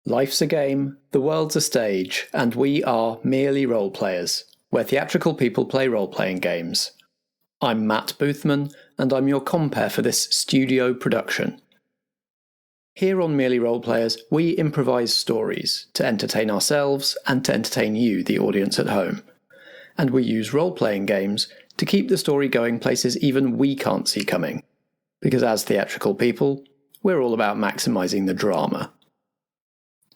Life's a game, the world's a stage, and we are Merely Roleplayers, where theatrical people play role-playing games. I'm Matt Boothman, and I'm your compere for this studio production. Here on Merely Roleplayers, we improvise stories to entertain ourselves and to entertain you, the audience at home. And we use role-playing games to keep the story going places even we can't see coming. Because as theatrical people, we're all about maximising the drama.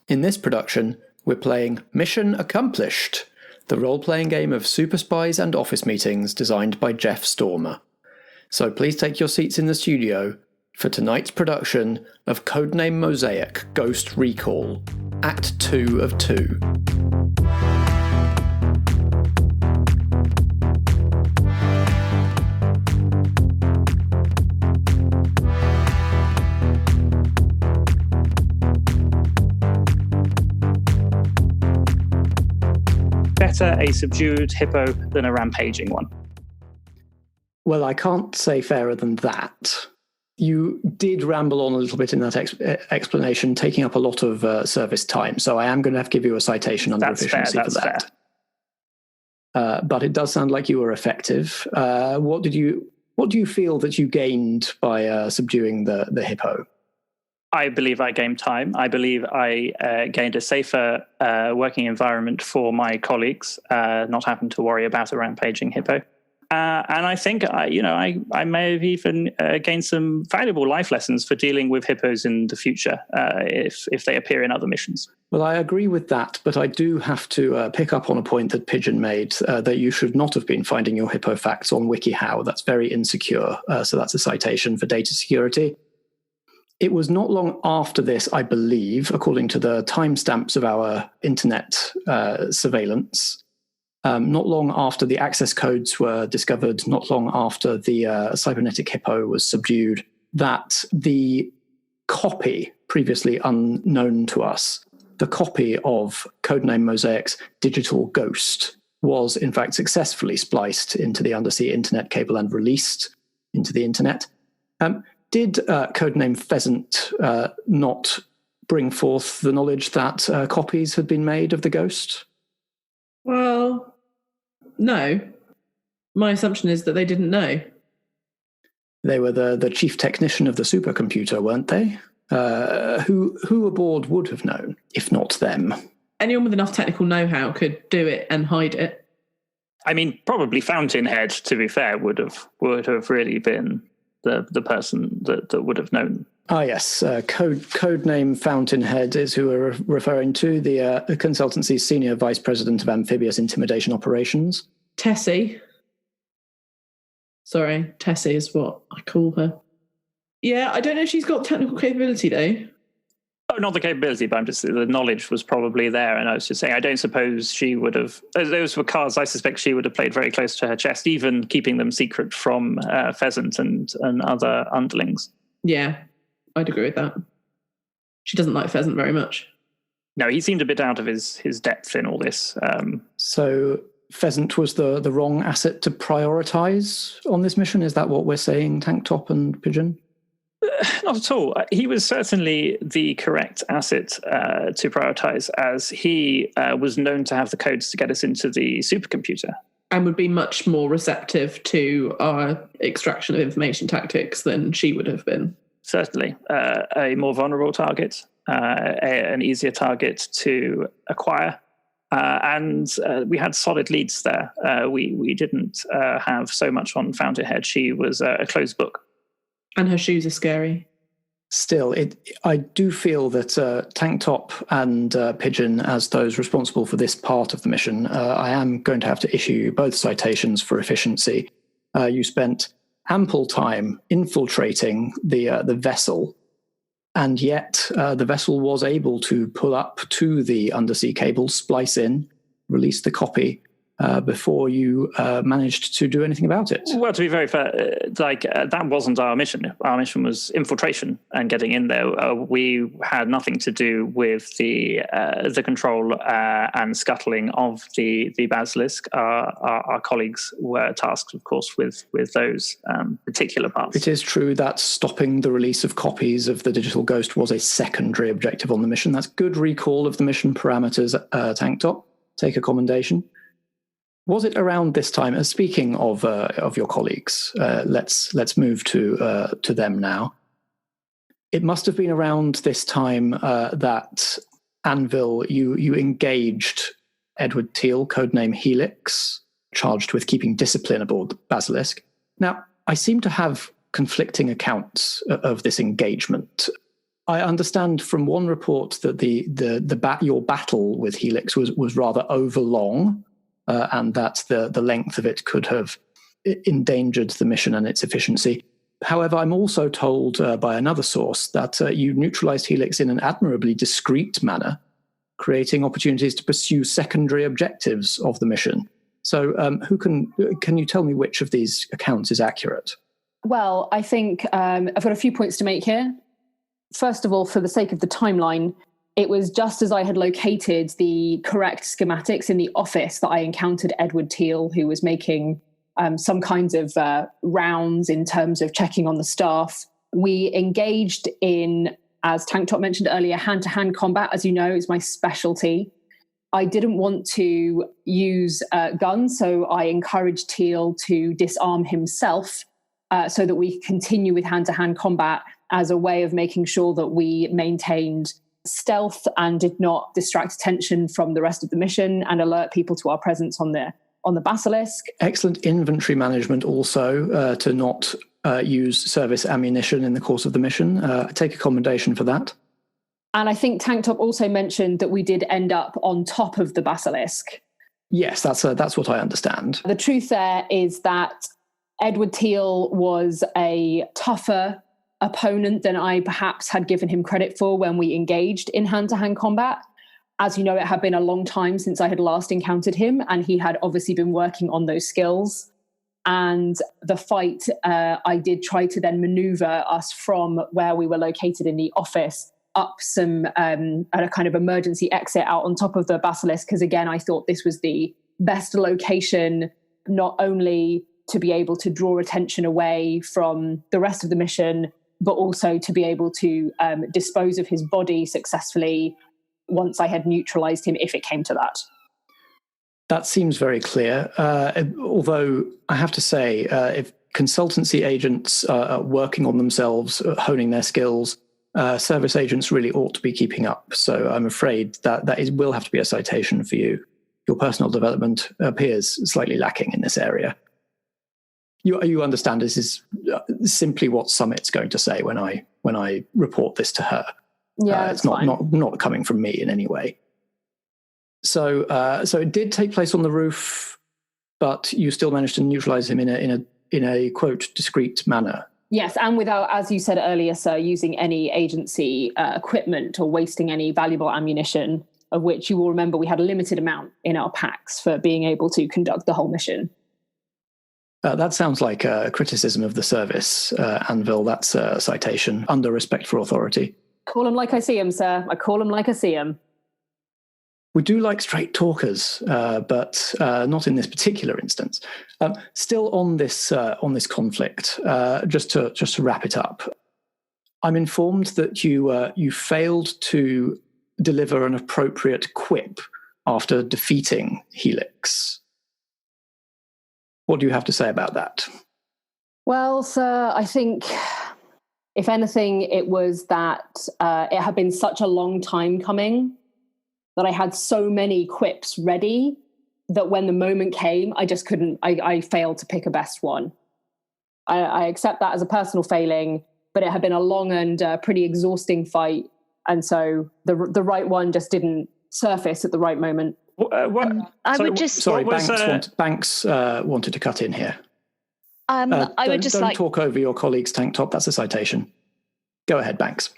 In this production, we're playing Mission Accomplished, the role-playing game of super spies and office meetings designed by Jeff Stormer. So please take your seats in the studio for tonight's production of Codename Mosaic Ghost Recall, Act 2 of 2. Better a subdued hippo than a rampaging one. Well, I can't say fairer than that. You did ramble on a little bit in that explanation, taking up a lot of service time, so I am going to have to give you a citation under efficiency for that. But it does sound like you were effective. What do you feel that you gained by subduing the hippo? I believe I gained time. I believe I gained a safer working environment for my colleagues, not having to worry about a rampaging hippo. And I think, I may have even gained some valuable life lessons for dealing with hippos in the future if they appear in other missions. Well, I agree with that, but I do have to pick up on a point that Pigeon made, that you should not have been finding your hippo facts on WikiHow. That's very insecure, so that's a citation for data security. It was not long after this, I believe, according to the timestamps of our internet surveillance, not long after the access codes were discovered, not long after the cybernetic hippo was subdued, that the copy, previously unknown to us, the copy of Codename Mosaic's digital ghost was in fact successfully spliced into the undersea internet cable and released into the internet. Did Codename Pheasant not bring forth the knowledge that copies had been made of the ghost? Well, no. My assumption is that they didn't know. They were the chief technician of the supercomputer, weren't they? Who aboard would have known, if not them? Anyone with enough technical know-how could do it and hide it. I mean, probably Fountainhead, to be fair, would have really been the person that would have known. Ah, yes. Codename Fountainhead is who we're referring to, the Consultancy's Senior Vice President of Amphibious Intimidation Operations. Tessie. Sorry, Tessie is what I call her. Yeah, I don't know if she's got technical capability, though. Oh, not the capability, but the knowledge was probably there. And I was just saying, I don't suppose she would have, those were cards I suspect she would have played very close to her chest, even keeping them secret from Pheasant and other underlings. Yeah, I'd agree with that. She doesn't like Pheasant very much. No, he seemed a bit out of his depth in all this. So Pheasant was the wrong asset to prioritise on this mission? Is that what we're saying, Tanktop and Pigeon? Not at all. He was certainly the correct asset to prioritise, as he was known to have the codes to get us into the supercomputer. And would be much more receptive to our extraction of information tactics than she would have been. Certainly. A more vulnerable target, an easier target to acquire. And we had solid leads there. We didn't have so much on Fountainhead. She was a closed book. And her shoes are scary. Still, I do feel that Tanktop and Pigeon, as those responsible for this part of the mission, I am going to have to issue you both citations for efficiency. You spent ample time infiltrating the vessel, and yet the vessel was able to pull up to the undersea cable, splice in, release the copy, before you managed to do anything about it. Well, to be very fair, that wasn't our mission. Our mission was infiltration and getting in there. We had nothing to do with the control and scuttling of the basilisk. Our colleagues were tasked, of course, with those particular parts. It is true that stopping the release of copies of the Digital Ghost was a secondary objective on the mission. That's good recall of the mission parameters, Tanktop. Take a commendation. Was it around this time? Speaking of your colleagues, let's move to them now. It must have been around this time that Anvil, you engaged Edward Teal, codename Helix, charged with keeping discipline aboard the Basilisk. Now, I seem to have conflicting accounts of this engagement. I understand from one report that your battle with Helix was rather overlong. And that the length of it could have endangered the mission and its efficiency. However, I'm also told by another source that you neutralized Helix in an admirably discreet manner, creating opportunities to pursue secondary objectives of the mission. So can you tell me which of these accounts is accurate? Well, I think I've got a few points to make here. First of all, for the sake of the timeline, it was just as I had located the correct schematics in the office that I encountered Edward Teal, who was making some kinds of rounds in terms of checking on the staff. We engaged in, as Tanktop mentioned earlier, hand-to-hand combat, as you know, is my specialty. I didn't want to use guns, so I encouraged Teal to disarm himself so that we could continue with hand-to-hand combat as a way of making sure that we maintained stealth and did not distract attention from the rest of the mission and alert people to our presence on the Basilisk. Excellent inventory management also to not use service ammunition in the course of the mission. Take a commendation for that. And I think Tanktop also mentioned that we did end up on top of the Basilisk. Yes, that's what I understand. The truth there is that Edward Teal was a tougher opponent than I perhaps had given him credit for when we engaged in hand-to-hand combat. As you know, it had been a long time since I had last encountered him, and he had obviously been working on those skills. And the fight, I did try to then maneuver us from where we were located in the office up some a kind of emergency exit out on top of the Basilisk, because again, I thought this was the best location, not only to be able to draw attention away from the rest of the mission, but also to be able to dispose of his body successfully once I had neutralized him, if it came to that. That seems very clear. Although I have to say, if consultancy agents are working on themselves, honing their skills, service agents really ought to be keeping up. So I'm afraid that will have to be a citation for you. Your personal development appears slightly lacking in this area. You understand this is simply what Summit's going to say when I report this to her. Yeah, it's not coming from me in any way. So it did take place on the roof, but you still managed to neutralize him in a quote discreet manner. Yes, and without, as you said earlier, sir, using any agency equipment or wasting any valuable ammunition, of which you will remember we had a limited amount in our packs for being able to conduct the whole mission. That sounds like a criticism of the service, Anvil. That's a citation under respect for authority. Call them like I see them, sir. I call them like I see them. We do like straight talkers, but not in this particular instance. Still on this conflict, just to wrap it up, I'm informed that you failed to deliver an appropriate quip after defeating Helix. What do you have to say about that? Well, sir, I think, if anything, it was that it had been such a long time coming that I had so many quips ready that when the moment came, I just couldn't, I failed to pick a best one. I accept that as a personal failing, but it had been a long and pretty exhausting fight. And so the right one just didn't surface at the right moment. Banks wanted to cut in here. Don't talk over your colleague's Tanktop. That's a citation. Go ahead, Banks.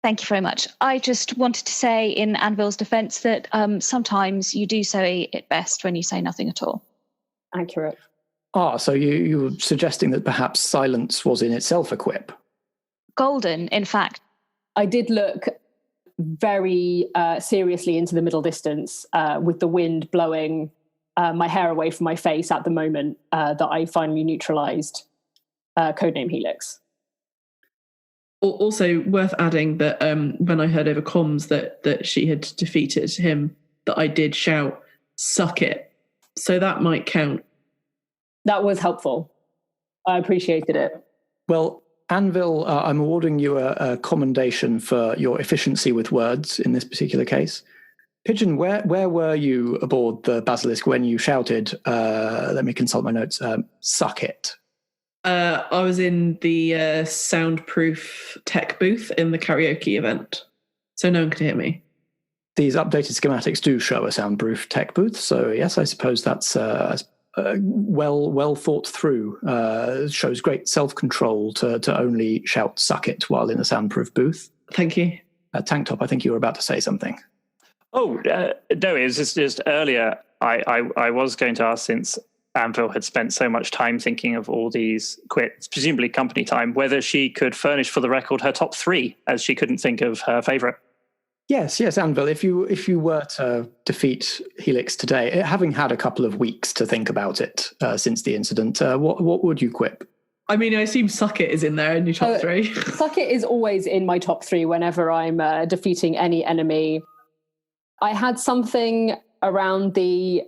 Thank you very much. I just wanted to say in Anvil's defence that sometimes you do say it best when you say nothing at all. Accurate. So you were suggesting that perhaps silence was in itself a quip? Golden, in fact. I did look very seriously into the middle distance with the wind blowing my hair away from my face at the moment that I finally neutralised Codename Helix. Also worth adding that when I heard over comms that she had defeated him, that I did shout, "Suck it." So that might count. That was helpful. I appreciated it. Well, Anvil, I'm awarding you a commendation for your efficiency with words in this particular case. Pigeon, where were you aboard the Basilisk when you shouted, let me consult my notes, "Suck it"? I was in the soundproof tech booth in the karaoke event, so no one could hear me. These updated schematics do show a soundproof tech booth, so yes, I suppose that's well thought through. Shows great self-control to only shout "suck it" while in a soundproof booth. Thank you. Tanktop, I think you were about to say something. Oh, no, it was just earlier. I was going to ask, since Anvil had spent so much time thinking of all these quits, presumably company time, whether she could furnish for the record her top 3, as she couldn't think of her favourite. Yes, Anvil, if you were to defeat Helix today, having had a couple of weeks to think about it since the incident, what would you quip? I mean, I assume "Suck It" is in there in your top 3. Suck It is always in my top 3 whenever I'm defeating any enemy. I had something around the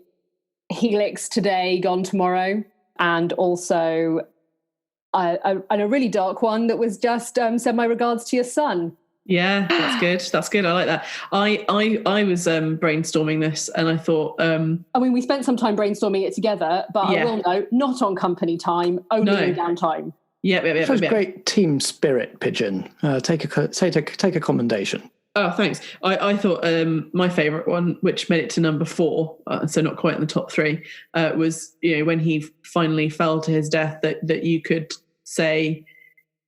Helix today, gone tomorrow, and also a really dark one that was just send my regards to your son. Yeah, that's good. I like that. I was brainstorming this, and I thought I mean, we spent some time brainstorming it together, but I will note, not on company time, only in downtime. Yeah. Shows great team spirit, Pigeon. Take a commendation. Oh, thanks. I thought my favourite one, which made it to number 4, so not quite in the top 3, was when he finally fell to his death. That you could say,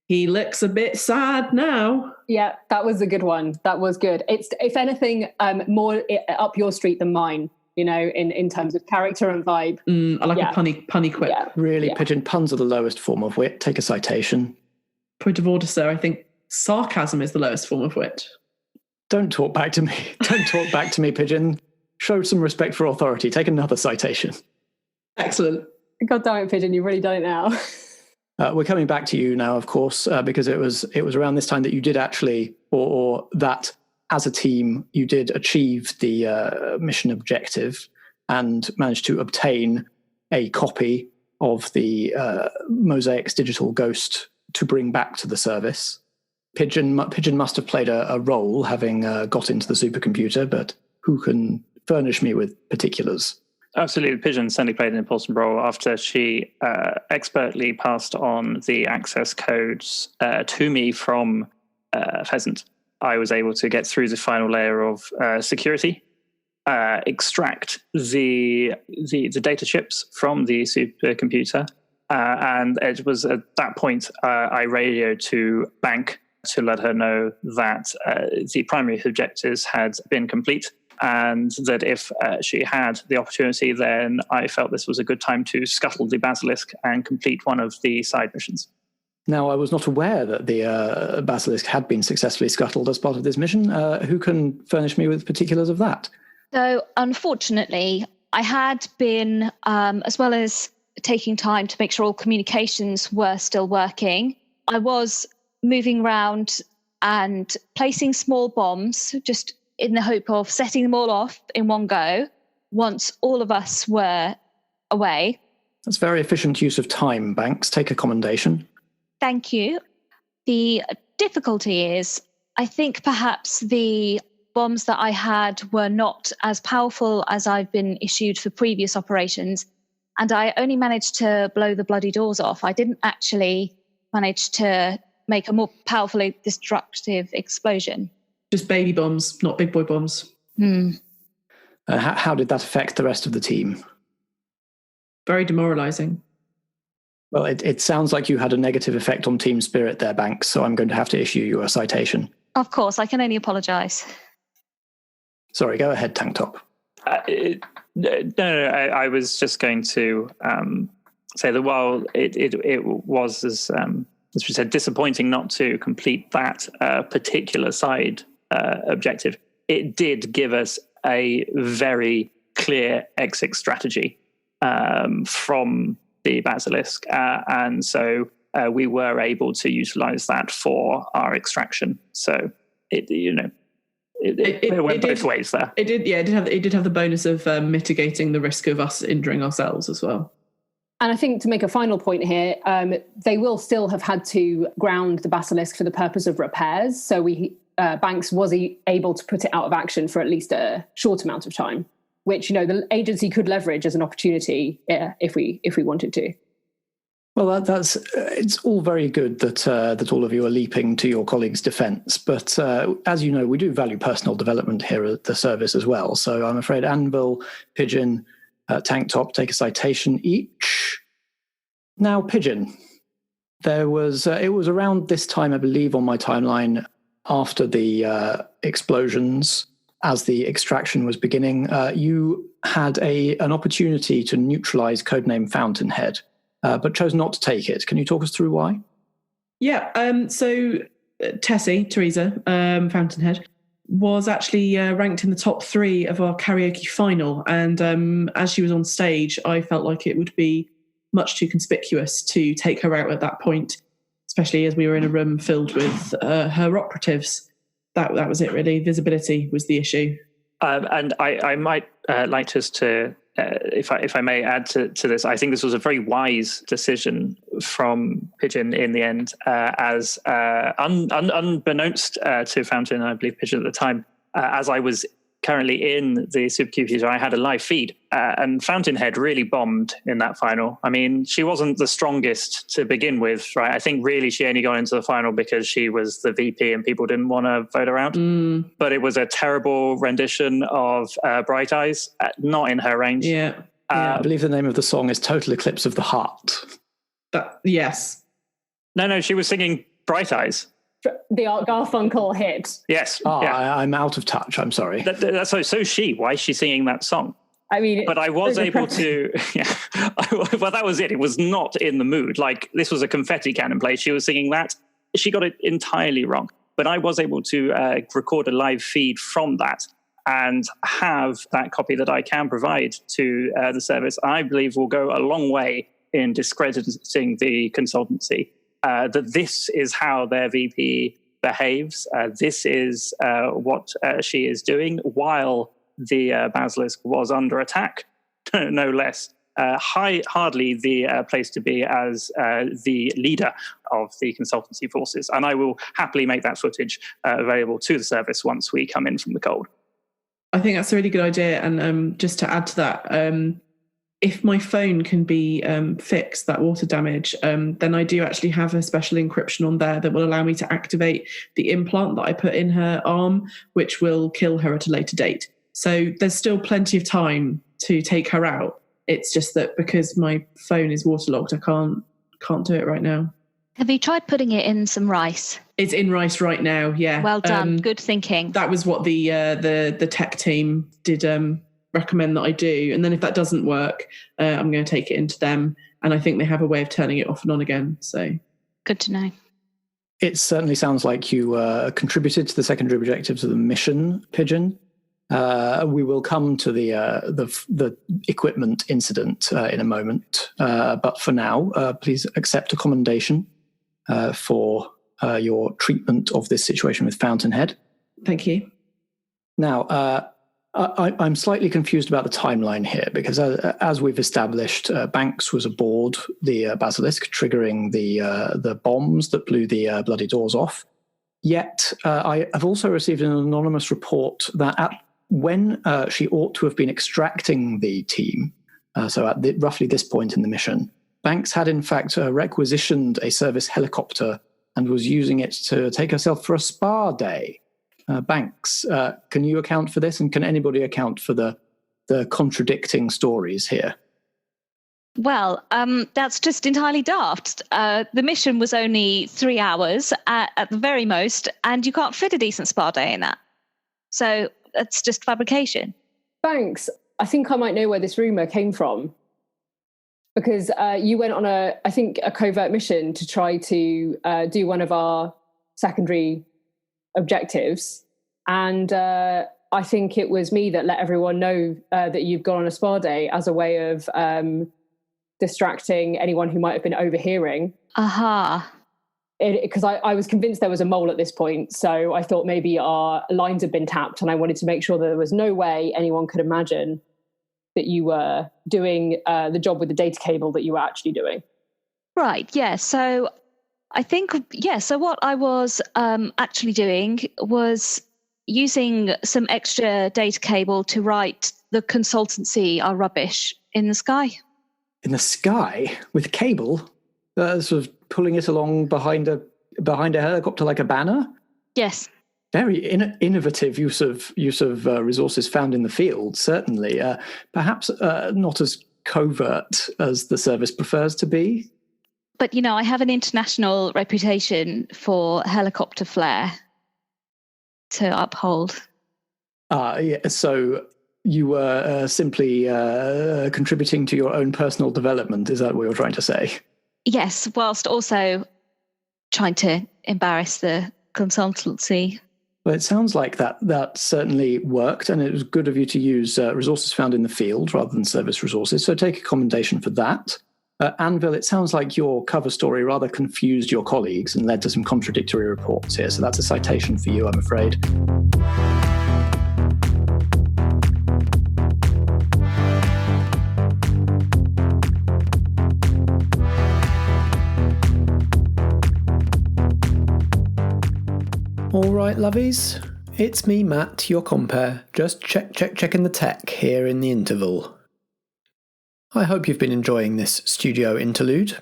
"He looks a bit sad now." Yeah, that was a good one. That was good. It's, if anything, more up your street than mine. In terms of character and vibe. I like a punny quip. Yeah. Really, Pigeon, puns are the lowest form of wit. Take a citation. Point of order, sir. I think sarcasm is the lowest form of wit. Don't talk back to me. Don't talk back to me, Pigeon. Show some respect for authority. Take another citation. Excellent. God damn it, Pigeon, you've really done it now. We're coming back to you now, of course, because it was around this time that you did actually, or that as a team, you did achieve the mission objective and managed to obtain a copy of the Mosaic's digital ghost to bring back to the service. Pigeon must have played a role, having got into the supercomputer, but who can furnish me with particulars? Absolutely. Pigeon certainly played an important role after she expertly passed on the access codes to me from Pheasant. I was able to get through the final layer of security, extract the data chips from the supercomputer, and it was at that point I radioed to Bank to let her know that the primary objectives had been complete, and that if she had the opportunity, then I felt this was a good time to scuttle the Basilisk and complete one of the side missions. Now, I was not aware that the Basilisk had been successfully scuttled as part of this mission. Who can furnish me with particulars of that? So, unfortunately, I had been, as well as taking time to make sure all communications were still working, I was moving around and placing small bombs, just in the hope of setting them all off in one go once all of us were away. That's very efficient use of time, Banks. Take a commendation. Thank you. The difficulty is, I think perhaps the bombs that I had were not as powerful as I've been issued for previous operations, and I only managed to blow the bloody doors off. I didn't actually manage to make a more powerfully destructive explosion. Just baby bombs, not big boy bombs. How did that affect the rest of the team? Very demoralising. Well, it sounds like you had a negative effect on team spirit there, Banks, so I'm going to have to issue you a citation. Of course, I can only apologise. Sorry, go ahead, Tanktop. No, I was just going to say that while it was, as we said, disappointing not to complete that particular side objective, it did give us a very clear exit strategy from the basilisk, and so we were able to utilize that for our extraction. So it went both ways there. It did have the bonus of mitigating the risk of us injuring ourselves as well. And I think to make a final point here, they will still have had to ground the basilisk for the purpose of repairs. So Banks was able to put it out of action for at least a short amount of time, which the agency could leverage as an opportunity if we wanted to. Well, it's all very good that all of you are leaping to your colleagues' defence, but as you know, we do value personal development here at the service as well. So I'm afraid Anvil, Pigeon, Tanktop take a citation each. Now, Pigeon, it was around this time, I believe, on my timeline after the explosions, as the extraction was beginning, you had an opportunity to neutralise Codename Fountainhead. But chose not to take it. Can you talk us through why? Yeah, so Teresa, Fountainhead, was actually ranked in the top 3 of our karaoke final. And as she was on stage, I felt like it would be much too conspicuous to take her out at that point, especially as we were in a room filled with her operatives. That was it, really. Visibility was the issue. And I might like us to... if I may add to this, I think this was a very wise decision from Pigeon in the end, as unbeknownst to Fountain, I believe Pigeon at the time, as I was currently in the Supercomputer, I had a live feed, and Fountainhead really bombed in that final. I mean, she wasn't the strongest to begin with, right? I think really she only got into the final because she was the VP and people didn't want to vote her out. But it was a terrible rendition of Bright Eyes, not in her range. Yeah. I believe the name of the song is Total Eclipse of the Heart. Yes. No, she was singing Bright Eyes. The Art Garfunkel hit. Yes. I'm out of touch. I'm sorry. So is she. Why is she singing that song? I mean, but I was able to. Yeah, well, that was it. It was not in the mood. Like, this was a confetti cannon play. She was singing that. She got it entirely wrong. But I was able to record a live feed from that and have that copy that I can provide to the service. I believe will go a long way in discrediting the consultancy. That this is how their VP behaves. This is what she is doing while the basilisk was under attack, no less. Hardly the place to be as the leader of the consultancy forces. And I will happily make that footage available to the service once we come in from the cold. I think that's a really good idea. And just to add to that, if my phone can be fixed, that water damage, then I do actually have a special encryption on there that will allow me to activate the implant that I put in her arm, which will kill her at a later date. So there's still plenty of time to take her out. It's just that because my phone is waterlogged, I can't do it right now. Have you tried putting it in some rice? It's in rice right now, yeah. Well done, good thinking. That was what the tech team did recommend that I do. And then if that doesn't work, I'm going to take it into them. And I think they have a way of turning it off and on again. So good to know. It certainly sounds like you contributed to the secondary objectives of the mission, Pigeon. We will come to the equipment incident in a moment. But for now, please accept a commendation for your treatment of this situation with Fountainhead. Thank you. Now, I'm slightly confused about the timeline here because, as we've established, Banks was aboard the Basilisk, triggering the bombs that blew the bloody doors off. Yet, I have also received an anonymous report that when she ought to have been extracting the team, so at roughly this point in the mission, Banks had in fact requisitioned a service helicopter and was using it to take herself for a spa day. Banks, can you account for this, and can anybody account for the contradicting stories here? Well, that's just entirely daft. The mission was only 3 hours at the very most, and you can't fit a decent spa day in that. So that's just fabrication. Thanks. I think I might know where this rumour came from. Because you went on a covert mission to try to do one of our secondary objectives. And I think it was me that let everyone know that you've gone on a spa day as a way of distracting anyone who might have been overhearing. Aha. Because I was convinced there was a mole at this point. So I thought maybe our lines had been tapped, and I wanted to make sure that there was no way anyone could imagine that you were doing the job with the data cable that you were actually doing. Right, yeah. So I think, so what I was actually doing was using some extra data cable to write the Consultancy are rubbish in the sky. In the sky? With cable? Sort of pulling it along behind a helicopter like a banner? Yes. Very innovative use of resources found in the field, certainly. Perhaps not as covert as the service prefers to be. But, I have an international reputation for helicopter flair to uphold. Yeah, so you were simply contributing to your own personal development, is that what you're trying to say? Yes, whilst also trying to embarrass the consultancy. Well, it sounds like that certainly worked, and it was good of you to use resources found in the field rather than service resources, so take a commendation for that. Anvil, it sounds like your cover story rather confused your colleagues and led to some contradictory reports here, so that's a citation for you, I'm afraid. All right, lovies, it's me, Matt, your compere, just checking the tech here in the interval. I hope you've been enjoying this studio interlude.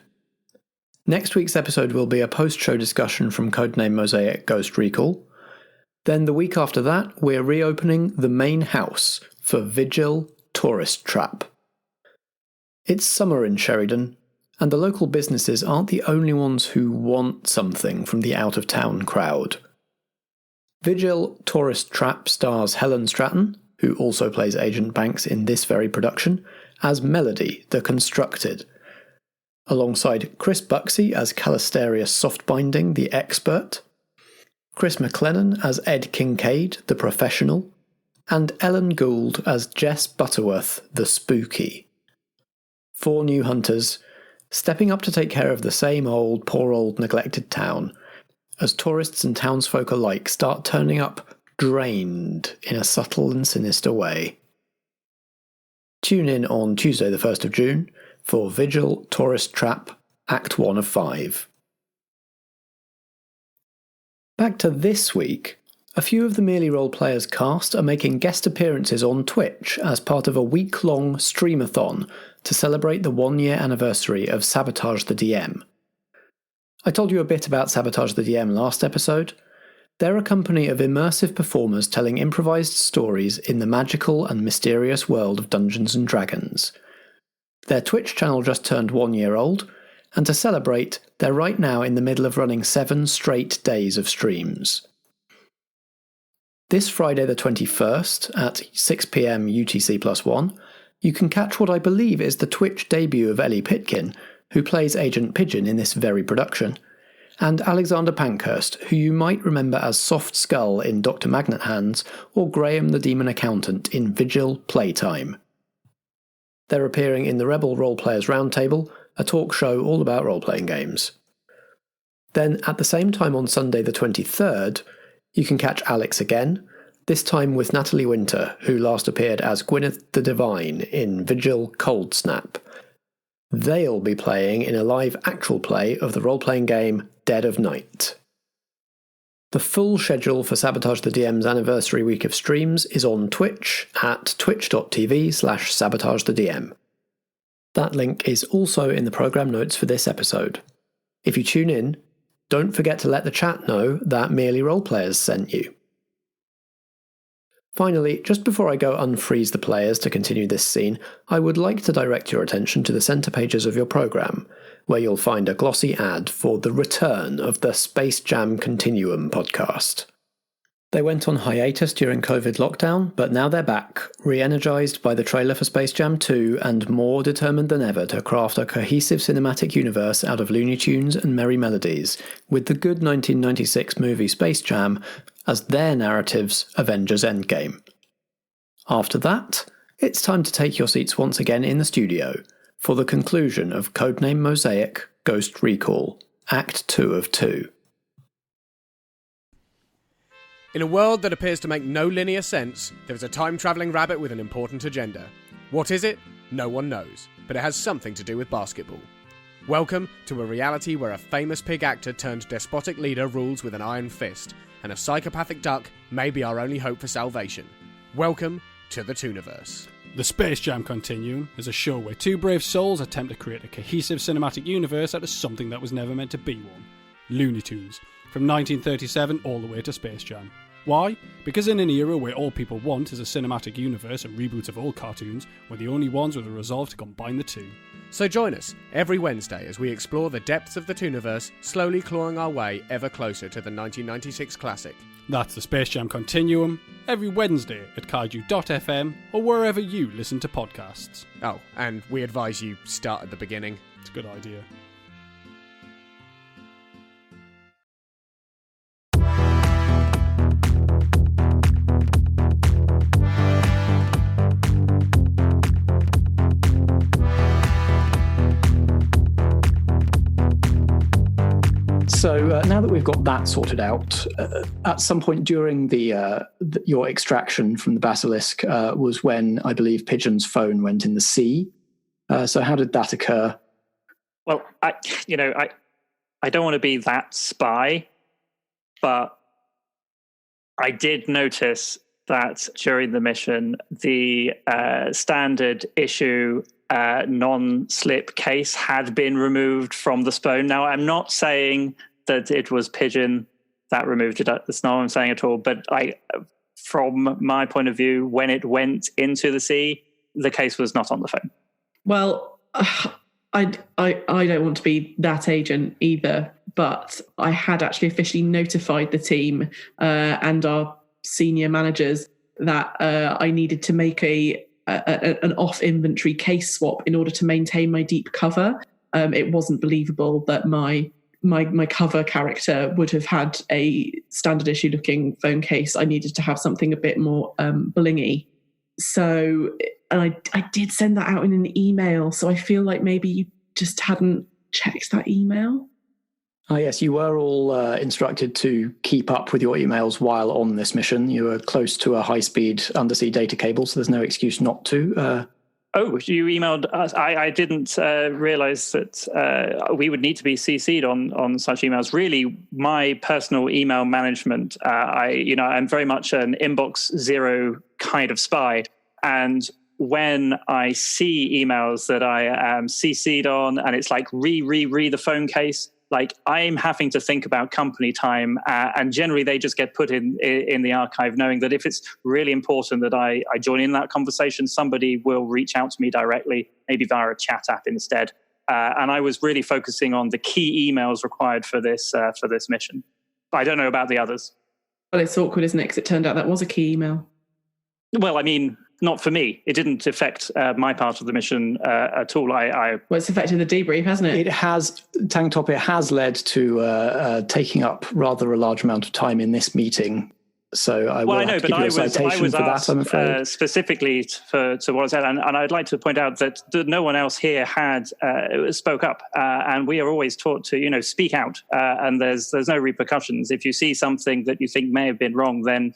Next week's episode will be a post-show discussion from Codename Mosaic Ghost Recall. Then the week after that, we're reopening the main house for Vigil Tourist Trap. It's summer in Sheridan, and the local businesses aren't the only ones who want something from the out-of-town crowd. Vigil Tourist Trap stars Helen Stratton, who also plays Agent Banks in this very production, as Melody, the Constructed, alongside Chris Buxey as Callisterius Softbinding, the Expert, Chris McLennan as Ed Kincaid, the Professional, and Ellen Gould as Jess Butterworth, the Spooky. 4 new hunters, stepping up to take care of the same old, poor old neglected town, as tourists and townsfolk alike start turning up drained in a subtle and sinister way. Tune in on Tuesday the 1st of June for Vigil Tourist Trap, Act 1 of 5. Back to this week, a few of the Merely Roleplayers cast are making guest appearances on Twitch as part of a week-long streamathon to celebrate the 1-year anniversary of Sabotage the DM. I told you a bit about Sabotage the DM last episode. They're a company of immersive performers telling improvised stories in the magical and mysterious world of Dungeons & Dragons. Their Twitch channel just turned 1 year old, and to celebrate, they're right now in the middle of running 7 straight days of streams. This Friday the 21st at 6 PM UTC+1, you can catch what I believe is the Twitch debut of Ellie Pitkin, who plays Agent Pigeon in this very production, and Alexander Pankhurst, who you might remember as Soft Skull in Dr. Magnet Hands or Graham the Demon Accountant in Vigil Playtime. They're appearing in the Rebel Roleplayers Roundtable, a talk show all about role-playing games. Then, at the same time on Sunday the 23rd, you can catch Alex again, this time with Natalie Winter, who last appeared as Gwynned the Divine in Vigil Cold Snap. They'll be playing in a live actual play of the role-playing game Dead of Night. The full schedule for Sabotage the DM's anniversary week of streams is on Twitch at twitch.tv/sabotagethedm. That link is also in the programme notes for this episode. If you tune in, don't forget to let the chat know that Merely Roleplayers sent you. Finally, just before I go unfreeze the players to continue this scene, I would like to direct your attention to the centre pages of your programme, where you'll find a glossy ad for the return of the Space Jam Continuum podcast. They went on hiatus during COVID lockdown, but now they're back, re-energised by the trailer for Space Jam 2 and more determined than ever to craft a cohesive cinematic universe out of Looney Tunes and merry melodies, with the good 1996 movie Space Jam as their narrative's Avengers Endgame. After that, it's time to take your seats once again in the studio for the conclusion of Codename Mosaic Ghost Recall, Act 2 of 2. In a world that appears to make no linear sense, there is a time-travelling rabbit with an important agenda. What is it? No one knows, but it has something to do with basketball. Welcome to a reality where a famous pig actor turned despotic leader rules with an iron fist, and a psychopathic duck may be our only hope for salvation. Welcome to the Tooniverse. The Space Jam Continuum is a show where two brave souls attempt to create a cohesive cinematic universe out of something that was never meant to be one. Looney Tunes, from 1937 all the way to Space Jam. Why? Because in an era where all people want is a cinematic universe and reboots of all cartoons, we're the only ones with a resolve to combine the two. So join us every Wednesday as we explore the depths of the Tooniverse, slowly clawing our way ever closer to the 1996 classic. That's the Space Jam Continuum, every Wednesday at kaiju.fm or wherever you listen to podcasts. Oh, and we advise you start at the beginning. It's a good idea. So now that we've got that sorted out, at some point during your extraction from the basilisk was when I believe Pigeon's phone went in the sea. So how did that occur? Well, I don't want to be that spy, but I did notice that during the mission, the standard issue non-slip case had been removed from the phone. Now, I'm not saying that it was Pigeon that removed it. That's not what I'm saying at all. But from my point of view, when it went into the sea, the case was not on the phone. Well, I don't want to be that agent either, but I had actually officially notified the team and our senior managers that I needed to make an off-inventory case swap in order to maintain my deep cover. It wasn't believable that my cover character would have had a standard issue looking phone case. I needed to have something a bit more blingy. So, and I did send that out in an email. So I feel like maybe you just hadn't checked that email. Ah, yes, you were all instructed to keep up with your emails while on this mission. You were close to a high-speed undersea data cable, so there's no excuse not to. Oh, you emailed us. I didn't realize that we would need to be CC'd on such emails. Really, my personal email management, I'm very much an inbox zero kind of spy. And when I see emails that I am CC'd on and it's like re the phone case, like I'm having to think about company time, and generally they just get put in the archive, knowing that if it's really important that I join in that conversation, somebody will reach out to me directly, maybe via a chat app instead. And I was really focusing on the key emails required for this mission. I don't know about the others. Well, it's awkward, isn't it? Because it turned out that was a key email. Well, I mean, not for me. It didn't affect my part of the mission at all. Well, it's affected the debrief, hasn't it? It has, Tanktop, it has led to taking up rather a large amount of time in this meeting. So I will have to give you a citation for that, I'm afraid. Specifically to what I said, and I'd like to point out that no one else here had spoke up, and we are always taught to, speak out, and there's no repercussions. If you see something that you think may have been wrong, then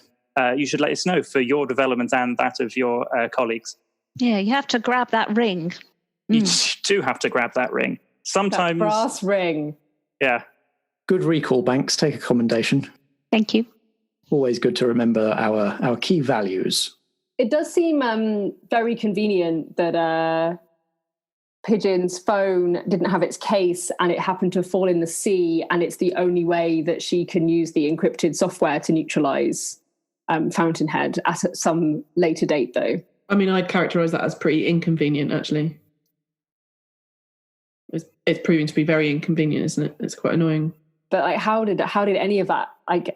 you should let us know for your development and that of your colleagues. Yeah, you have to grab that ring. You do have to grab that ring. Sometimes that brass ring. Yeah. Good recall, Banks. Take a commendation. Thank you. Always good to remember our key values. It does seem very convenient that Pigeon's phone didn't have its case and it happened to fall in the sea, and it's the only way that she can use the encrypted software to neutralize Fountainhead at some later date, though. I mean, I'd characterise that as pretty inconvenient, actually. It's proving to be very inconvenient, isn't it? It's quite annoying. But like, how did any of that,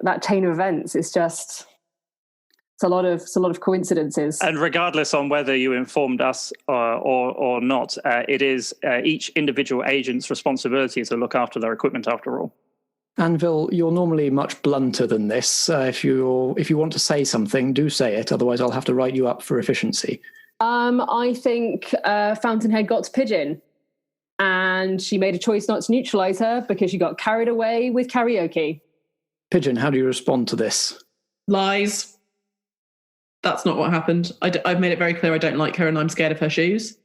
that chain of events? It's a lot of coincidences. And regardless on whether you informed us or not, it is each individual agent's responsibility to look after their equipment. After all, Anvil, you're normally much blunter than this. If you want to say something, do say it. Otherwise, I'll have to write you up for efficiency. I think Fountainhead got to Pigeon, and she made a choice not to neutralise her because she got carried away with karaoke. Pigeon, how do you respond to this? Lies. That's not what happened. I've made it very clear I don't like her and I'm scared of her shoes.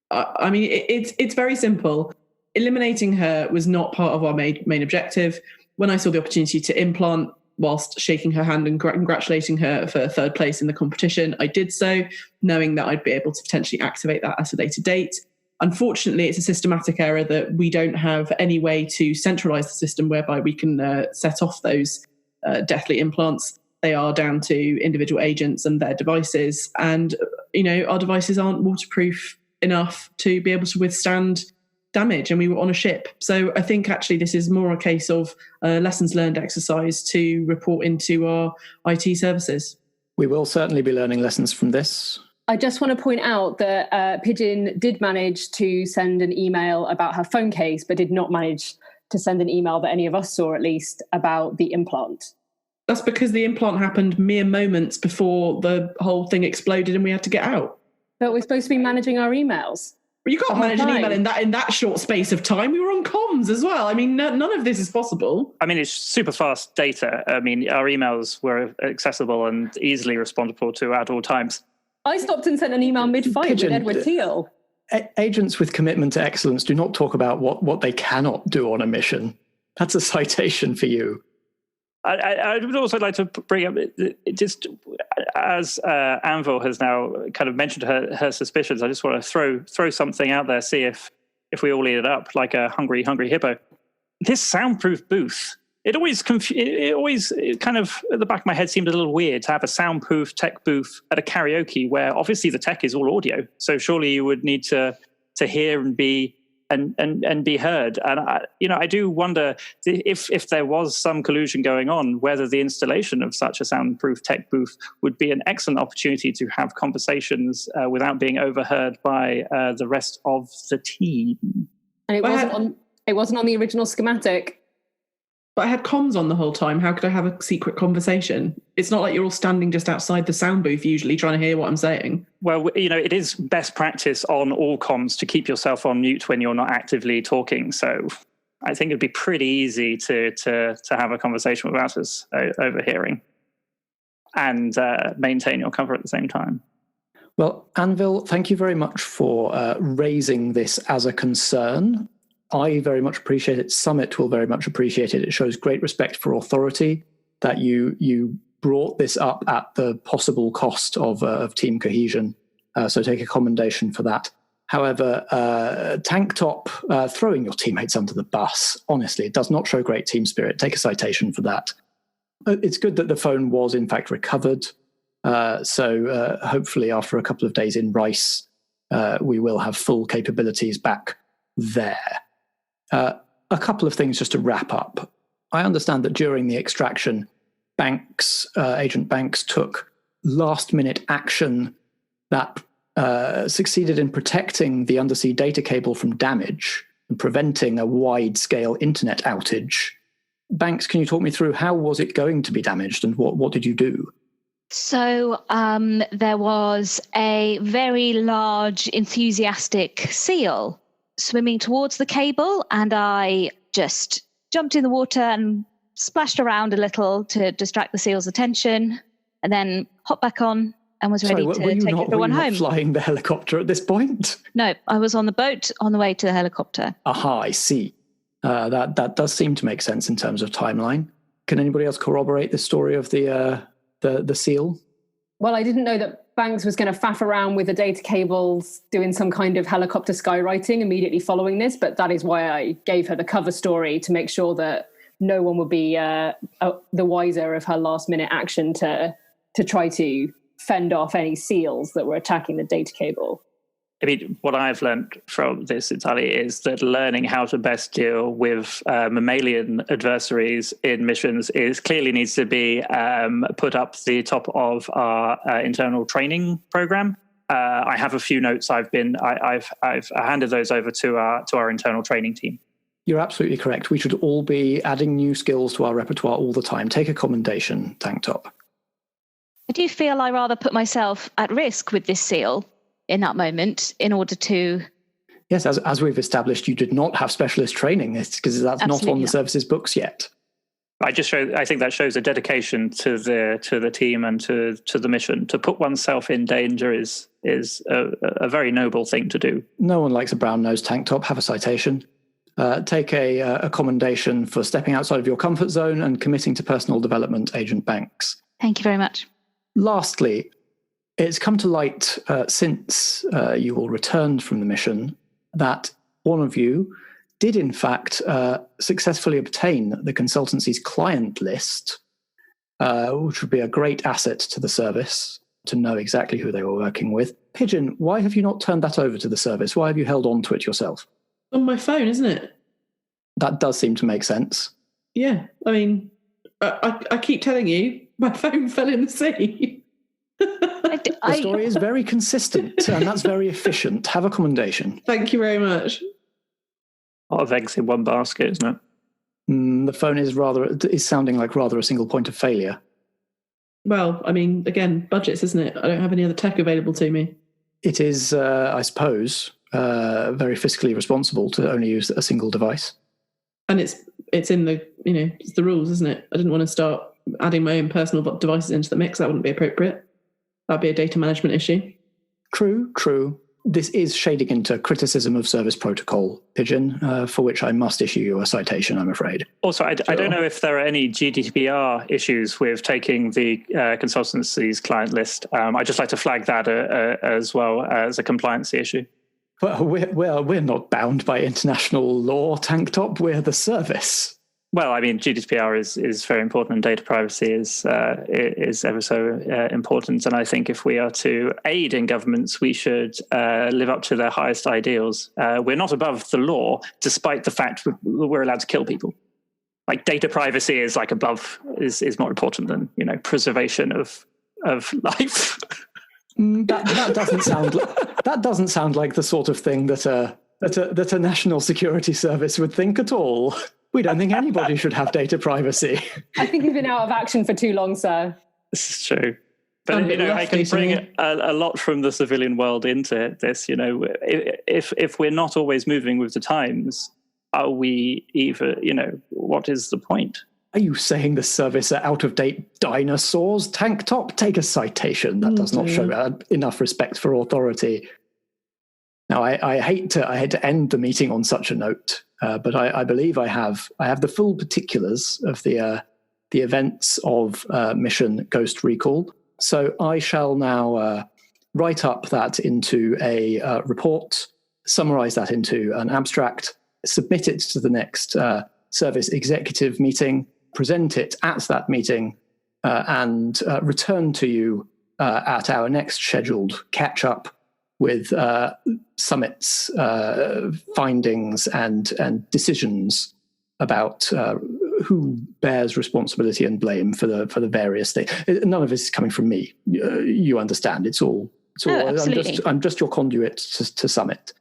I mean, it's very simple. Eliminating her was not part of our main objective. When I saw the opportunity to implant whilst shaking her hand and congratulating her for third place in the competition, I did so, knowing that I'd be able to potentially activate that at a later date. Unfortunately, it's a systematic error that we don't have any way to centralise the system whereby we can set off those deathly implants. They are down to individual agents and their devices. And, our devices aren't waterproof enough to be able to withstand damage. And we were on a ship. So I think actually this is more a case of lessons learned exercise to report into our IT services. We will certainly be learning lessons from this. I just want to point out that Pigeon did manage to send an email about her phone case, but did not manage to send an email that any of us saw, at least, about the implant. That's because the implant happened mere moments before the whole thing exploded and we had to get out. But we're supposed to be managing our emails. Well, you can't manage an email in that short space of time. We were on comms as well. I mean, none of this is possible. I mean, it's super fast data. I mean, our emails were accessible and easily respondable to at all times. I stopped and sent an email mid-fight with Edward Teal. Agents with commitment to excellence do not talk about what they cannot do on a mission. That's a citation for you. I would also like to bring up, just as Anvil has now kind of mentioned her suspicions, I just want to throw something out there, see if we all eat it up like a hungry hippo. This soundproof booth, it always kind of at the back of my head seemed a little weird to have a soundproof tech booth at a karaoke where obviously the tech is all audio. So surely you would need to hear and be heard. And I do wonder if there was some collusion going on, whether the installation of such a soundproof tech booth would be an excellent opportunity to have conversations without being overheard by the rest of the team. And it wasn't on the original schematic. But I had comms on the whole time. How could I have a secret conversation? It's not like you're all standing just outside the sound booth usually trying to hear what I'm saying. Well, it is best practice on all comms to keep yourself on mute when you're not actively talking. So I think it'd be pretty easy to have a conversation without us overhearing and maintain your cover at the same time. Well, Anvil, thank you very much for raising this as a concern. I very much appreciate it. Summit will very much appreciate it. It shows great respect for authority that you brought this up at the possible cost of team cohesion. So take a commendation for that. However, Tanktop throwing your teammates under the bus, honestly, it does not show great team spirit. Take a citation for that. It's good that the phone was in fact recovered. So hopefully after a couple of days in Rice, we will have full capabilities back there. A couple of things just to wrap up. I understand that during the extraction, Agent Banks took last-minute action that succeeded in protecting the undersea data cable from damage and preventing a wide-scale internet outage. Banks, can you talk me through how was it going to be damaged and what did you do? So there was a very large, enthusiastic seal swimming towards the cable, and I just jumped in the water and splashed around a little to distract the seal's attention, and then hopped back on and was ready to take everyone home. Were you not flying the helicopter at this point? No, I was on the boat on the way to the helicopter. Aha, I see. That does seem to make sense in terms of timeline. Can anybody else corroborate the story of the seal? Well, I didn't know that Banks was going to faff around with the data cables doing some kind of helicopter skywriting immediately following this, but that is why I gave her the cover story to make sure that no one would be the wiser of her last-minute action to to try to fend off any seals that were attacking the data cable. I mean, what I've learned from this, Natalie, is that learning how to best deal with mammalian adversaries in missions clearly needs to be put up the top of our internal training program. I have a few notes. I've handed those over to our internal training team. You're absolutely correct. We should all be adding new skills to our repertoire all the time. Take a commendation, Tanktop. I do feel I rather put myself at risk with this seal in that moment in order to... Yes, as we've established, you did not have specialist training because that's not on the service's books yet. I think that shows a dedication to the team and to the mission. To put oneself in danger is a very noble thing to do. No one likes a brown-nosed Tanktop. Have a citation. Take a commendation for stepping outside of your comfort zone and committing to personal development, Agent Banks. Thank you very much. Lastly, it's come to light since you all returned from the mission that one of you did in fact successfully obtain the Consultancy's client list, which would be a great asset to the service to know exactly who they were working with. Pigeon, why have you not turned that over to the service? Why have you held on to it yourself? On my phone, isn't it? That does seem to make sense. Yeah, I mean, I keep telling you, my phone fell in the sea. The story is very consistent, and that's very efficient. Have a commendation. Thank you very much. A lot of eggs in one basket, isn't it? The phone is sounding like rather a single point of failure. Well, I mean, again, budgets, isn't it? I don't have any other tech available to me. It is, I suppose, very fiscally responsible to only use a single device. And it's in the, it's the rules, isn't it? I didn't want to start adding my own personal devices into the mix. That wouldn't be appropriate. That'd be a data management issue. True. This is shading into criticism of service protocol, Pigeon, for which I must issue you a citation, I'm afraid. Also, I don't know if there are any GDPR issues with taking the consultancy's client list. I'd just like to flag that as well as a compliancy issue. Well, we're not bound by international law, Tanktop. We're the service. Well, I mean, GDPR is very important, and data privacy is ever so important. And I think if we are to aid in governments, we should live up to their highest ideals. We're not above the law, despite the fact that we're allowed to kill people. Like, data privacy is is more important than preservation of life. That doesn't sound like the sort of thing that a national security service would think at all. We don't think anybody should have data privacy. I think you've been out of action for too long, sir. This is true. But, I can bring a lot from the civilian world into this. If we're not always moving with the times, are we what is the point? Are you saying the service are out-of-date dinosaurs? Tanktop, take a citation. That does not show enough respect for authority. Now, I hate to end the meeting on such a note, but I believe I have the full particulars of the events of Mission Ghost Recall. So I shall now write up that into a report, summarize that into an abstract, submit it to the next service executive meeting, present it at that meeting, and return to you at our next scheduled catch-up with Summit's findings and decisions about who bears responsibility and blame for the various things. None of this is coming from me. You understand? It's all. I'm just your conduit to Summit.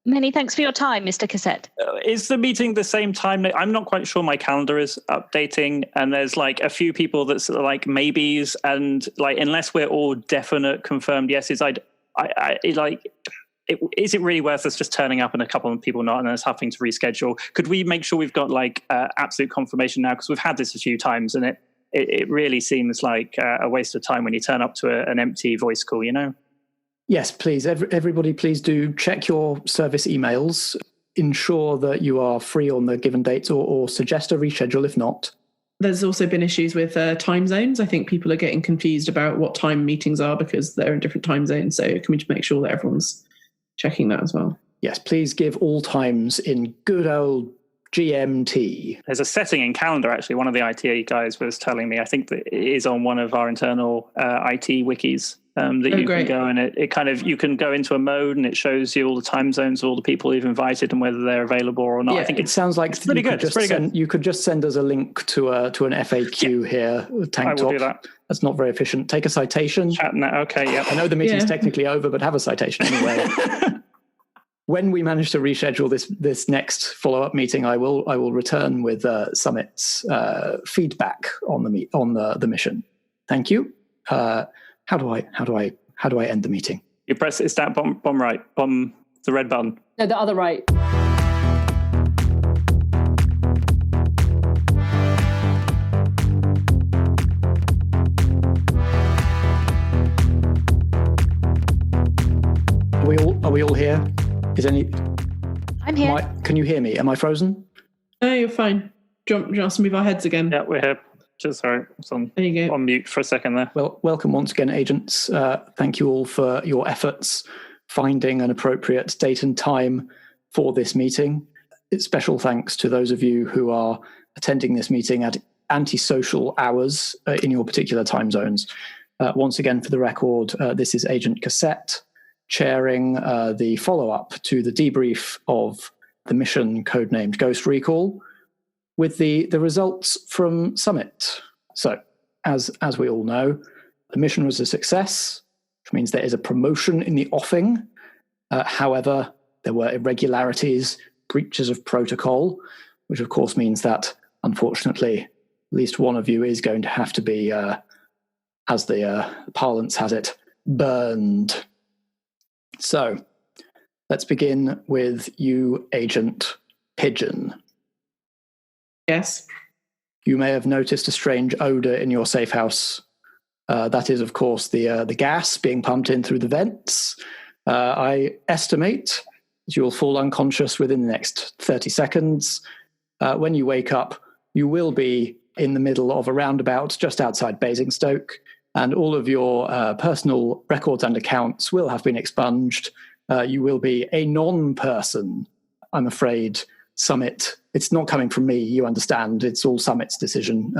Many thanks for your time, Mr. Cassette. Is the meeting the same time? I'm not quite sure. My calendar is updating, and there's a few people that's maybes, and unless we're all definite confirmed yeses, is it really worth us just turning up and a couple of people not, and us having to reschedule? Could we make sure we've got absolute confirmation now? Because we've had this a few times, and it really seems like a waste of time when you turn up to an empty voice call, Yes, please. Everybody, please do check your service emails. Ensure that you are free on the given dates, or suggest a reschedule if not. There's also been issues with time zones. I think people are getting confused about what time meetings are because they're in different time zones. So can we just make sure that everyone's checking that as well? Yes, please give all times in good old GMT. There's a setting in calendar, actually. One of the IT guys was telling me, I think that it is on one of our internal IT wikis, that you can go, and it kind of, you can go into a mode and it shows you all the time zones of all the people you've invited and whether they're available or not. Yeah, I think it sounds like pretty good. You could just send us a link to an FAQ here, Tanktop. I will do that. That's not very efficient. Take a citation. Okay, yeah. I know the meeting's technically over, but have a citation anyway. When we manage to reschedule this next follow-up meeting, I will return with Summit's feedback on the mission. Thank you. How do I end the meeting? You press it's that bomb right, bomb the red button. No, the other right. Are we all here? I'm here. Can you hear me? Am I frozen? No, you're fine. Do you want us to move our heads again? Yeah, we're here. Just sorry, it's on, there you go. On mute for a second there. Well, welcome once again, agents. Thank you all for your efforts finding an appropriate date and time for this meeting. Special thanks to those of you who are attending this meeting at antisocial hours in your particular time zones. Once again, for the record, this is Agent Cassette, chairing the follow-up to the debrief of the mission codenamed Ghost Recall with the results from Summit. So, as we all know, the mission was a success, which means there is a promotion in the offing. However, there were irregularities, breaches of protocol, which of course means that, unfortunately, at least one of you is going to have to be, as the parlance has it, burned. So, let's begin with you, Agent Pigeon. Yes. You may have noticed a strange odor in your safe house. That is, of course, the gas being pumped in through the vents. I estimate that you will fall unconscious within the next 30 seconds. When you wake up, you will be in the middle of a roundabout just outside Basingstoke, and all of your personal records and accounts will have been expunged. You will be a non-person, I'm afraid. Summit, it's not coming from me, you understand. It's all Summit's decision.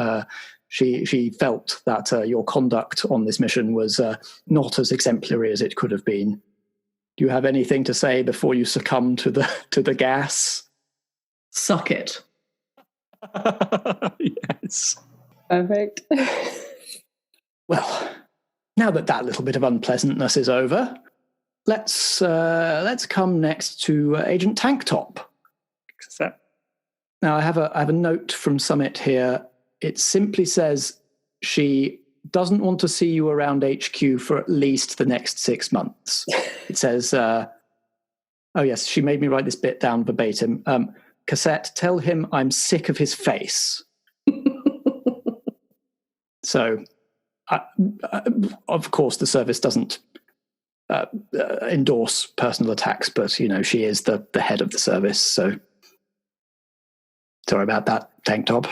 She felt that your conduct on this mission was not as exemplary as it could have been. Do you have anything to say before you succumb to the gas? Suck it. Yes. Perfect. Well, now that little bit of unpleasantness is over, let's come next to Agent Tanktop. Now, I have a note from Summit here. It simply says she doesn't want to see you around HQ for at least the next 6 months. It says, oh yes, she made me write this bit down verbatim. Cassette, tell him I'm sick of his face. So, of course, the service doesn't endorse personal attacks, but, you know, she is the head of the service, so sorry about that, Tanktop.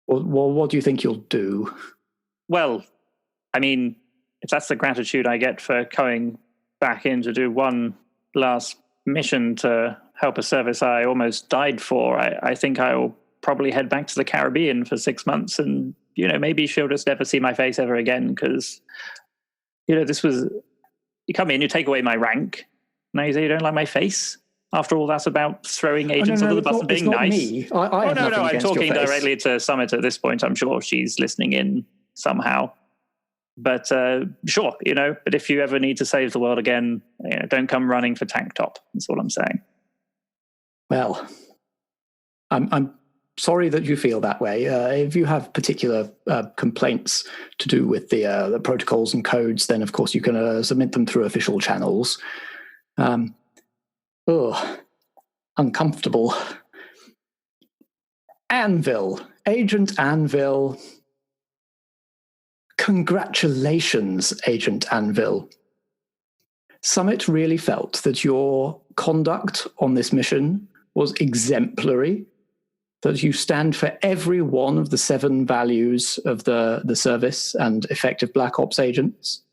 Well, what do you think you'll do? Well, I mean, if that's the gratitude I get for coming back in to do one last mission to help a service I almost died for, I think I'll probably head back to the Caribbean for 6 months, and, you know, maybe she'll just never see my face ever again, because, you know, this was, you come in, you take away my rank, now you say you don't like my face? After all, that's about throwing agents under the bus and being nice. Me. I'm talking directly to Summit at this point. I'm sure she's listening in somehow. But sure, you know, but if you ever need to save the world again, you know, don't come running for Tanktop. That's all I'm saying. Well, I'm sorry that you feel that way. If you have particular complaints to do with the protocols and codes, then of course you can submit them through official channels. Uncomfortable. Anvil, Agent Anvil. Congratulations, Agent Anvil. Summit really felt that your conduct on this mission was exemplary, that you stand for every one of the 7 values of the service and effective Black Ops agents.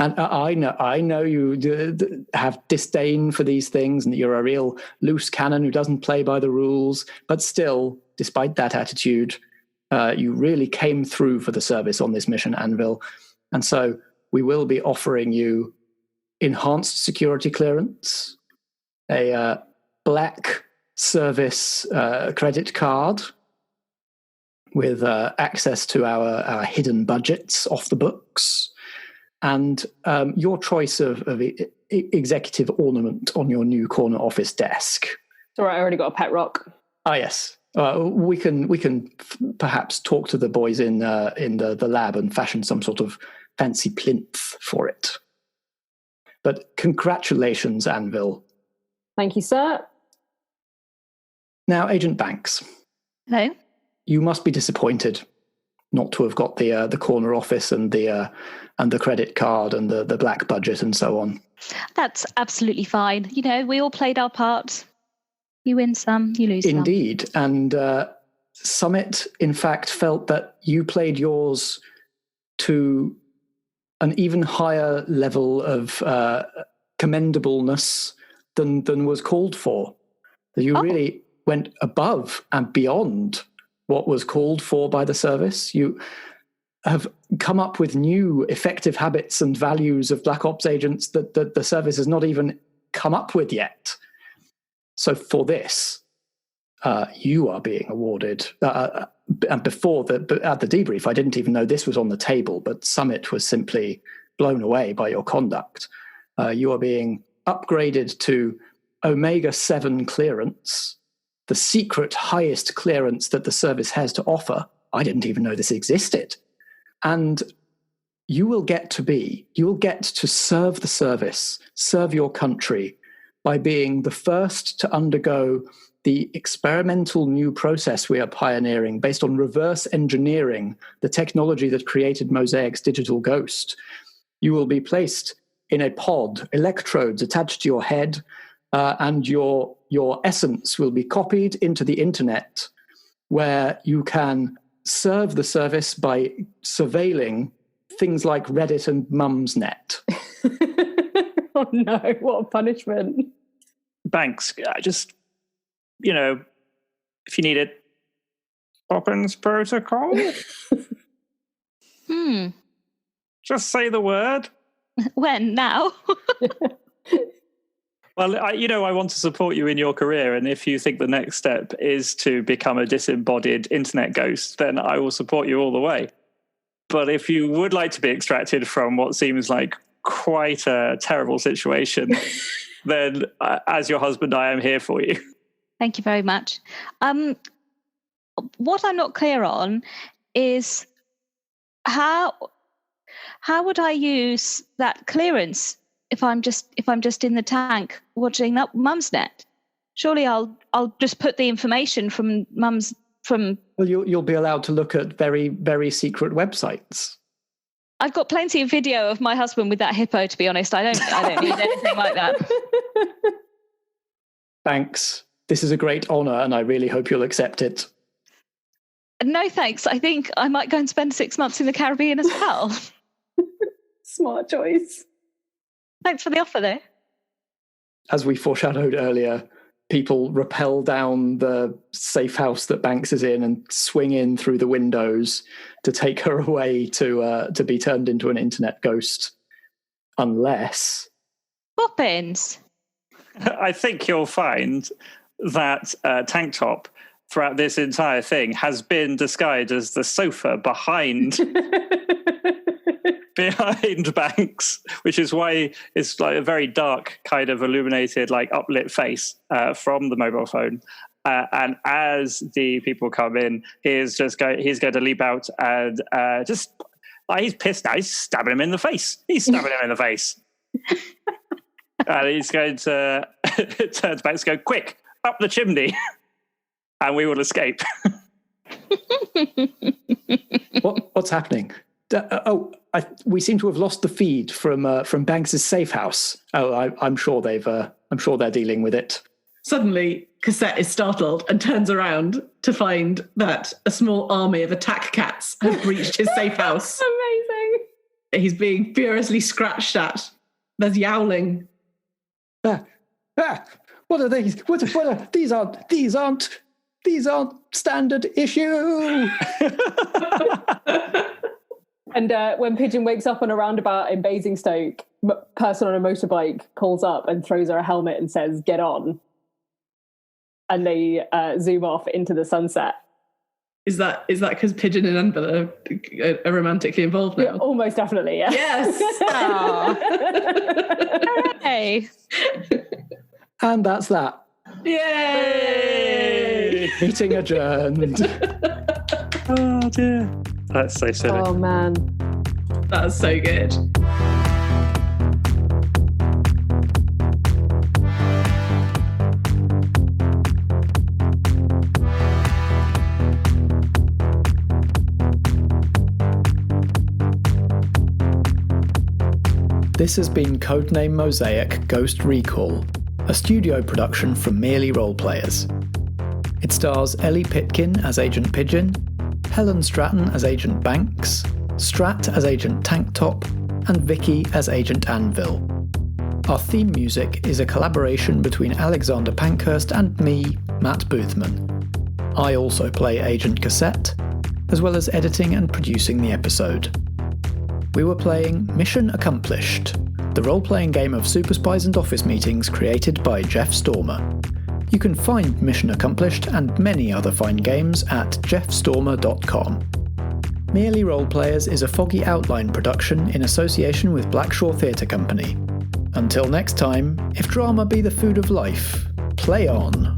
And I know you have disdain for these things and that you're a real loose cannon who doesn't play by the rules. But still, despite that attitude, you really came through for the service on this mission, Anvil. And so we will be offering you enhanced security clearance, a black service credit card with access to our hidden budgets off the books, and your choice of executive ornament on your new corner office desk. It's all right, I already got a pet rock. Ah, yes. We can perhaps talk to the boys in the lab and fashion some sort of fancy plinth for it. But congratulations, Anvil. Thank you, sir. Now, Agent Banks. Hello. You must be disappointed not to have got the corner office and the credit card and the black budget and so on. That's absolutely fine. You know, we all played our part. You win some, you lose some. Indeed. And Summit, in fact, felt that you played yours to an even higher level of commendableness than was called for. That you really went above and beyond what was called for by the service. You have come up with new effective habits and values of Black Ops agents that the service has not even come up with yet. So for this, you are being awarded. And before at the debrief, I didn't even know this was on the table, but Summit was simply blown away by your conduct. You are being upgraded to Omega 7 clearance, the secret highest clearance that the service has to offer. I didn't even know this existed. And you will get to serve the service, serve your country, by being the first to undergo the experimental new process we are pioneering based on reverse engineering the technology that created Mosaic's digital ghost. You will be placed in a pod, electrodes attached to your head, and your essence will be copied into the internet, where you can serve the service by surveilling things like Reddit and Mumsnet. Oh no, what a punishment. Banks, just, if you need it, Poppins protocol? Just say the word. When? Now? Well, I want to support you in your career, and if you think the next step is to become a disembodied internet ghost, then I will support you all the way. But if you would like to be extracted from what seems like quite a terrible situation, then as your husband, I am here for you. Thank you very much. What I'm not clear on is how would I use that clearance if I'm just in the tank watching that Mumsnet? Surely I'll just put the information from Mum's from. Well, you'll be allowed to look at very, very secret websites. I've got plenty of video of my husband with that hippo, to be honest. I don't need anything like that. Thanks. This is a great honour, and I really hope you'll accept it. No, thanks. I think I might go and spend 6 months in the Caribbean as well. Smart choice. Thanks for the offer, though. As we foreshadowed earlier, people rappel down the safe house that Banks is in and swing in through the windows to take her away to be turned into an internet ghost. Unless... Poppins! I think you'll find that Tanktop, throughout this entire thing, has been disguised as the sofa behind Banks, which is why it's like a very dark kind of illuminated, like uplit face from the mobile phone. And as the people come in, he's going to leap out and he's pissed now. He's stabbing him in the face. And he's going to turn to Banks and go, quick, up the chimney, and we will escape. What's happening? We seem to have lost the feed from Banks's safe house. I'm sure they're dealing with it. Suddenly, Cassette is startled and turns around to find that a small army of attack cats have breached his safe house. Amazing. He's being furiously scratched at. There's yowling. What are these? What are these? Aren't standard issue. And when Pigeon wakes up on a roundabout in Basingstoke, person on a motorbike pulls up and throws her a helmet and says, "Get on." And they zoom off into the sunset. Is that because Pigeon and Anvil are romantically involved now? Yeah, almost definitely, yeah. Yes. Hooray. And that's that. Yay! Meeting adjourned. Oh dear. That's so silly. Oh man. That's so good. This has been Codename Mosaic Ghost Recall, a studio production from Merely Roleplayers. It stars Ellie Pitkin as Agent Pigeon, Helen Stratton as Agent Banks, Strat as Agent Tanktop, and Vikki as Agent Anvil. Our theme music is a collaboration between Alexander Pankhurst and me, Matt Boothman. I also play Agent Cassette, as well as editing and producing the episode. We were playing Mission Accomplished, the role-playing game of super spies and office meetings created by Jeff Stormer. You can find Mission Accomplished and many other fine games at jeffstormer.com. Merely Roleplayers is a Foggy Outline production in association with Blackshaw Theatre Company. Until next time, if drama be the food of life, play on.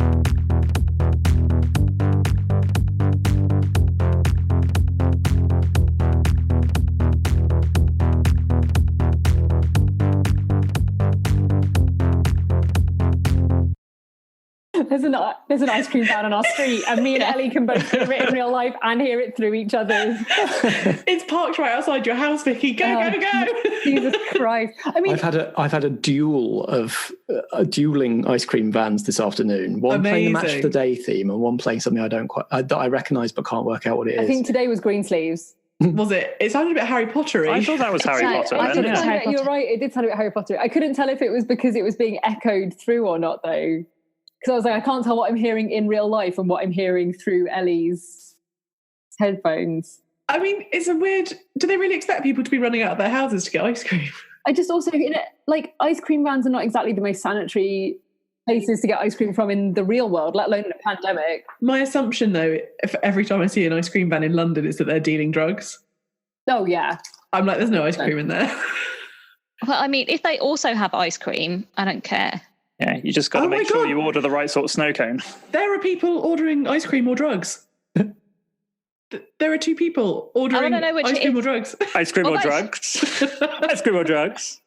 There's an ice cream van on our street, and me and Ellie can both hear it in real life and hear it through each other's. It's parked right outside your house, Vikki. Go! Jesus Christ! I mean, I've had a duel of dueling ice cream vans this afternoon. One playing the Match of the Day theme, and one playing something that I recognise but can't work out what it is. I think today was Greensleeves. Was it? It sounded a bit Harry Potter-y. I thought that was Harry Potter. You're right. It did sound a bit Harry Potter. I couldn't tell if it was because it was being echoed through or not, though. Because I was like, I can't tell what I'm hearing in real life and what I'm hearing through Ellie's headphones. I mean, it's a weird... Do they really expect people to be running out of their houses to get ice cream? I just also... Like, ice cream vans are not exactly the most sanitary places to get ice cream from in the real world, let alone in a pandemic. My assumption, though, if every time I see an ice cream van in London, is that they're dealing drugs. Oh, yeah. I'm like, there's no ice cream in there. Well, I mean, if they also have ice cream, I don't care. Yeah, you just got to make sure you order the right sort of snow cone. There are people ordering ice cream or drugs. There are two people ordering ice cream or drugs. Ice cream or drugs. Ice cream or drugs.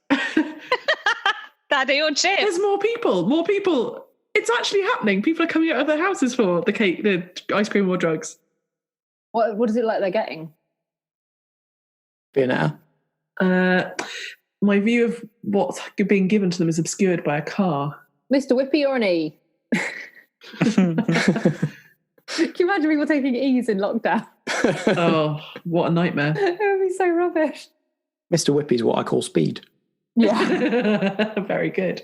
Daddy or chips. There's more people. It's actually happening. People are coming out of their houses for the ice cream or drugs. What is it like they're getting? Beer my view of what's being given to them is obscured by a car. Mr. Whippy or an E? Can you imagine people taking E's in lockdown? Oh, what a nightmare. It would be so rubbish. Mr. Whippy's what I call speed. Yeah. Very good.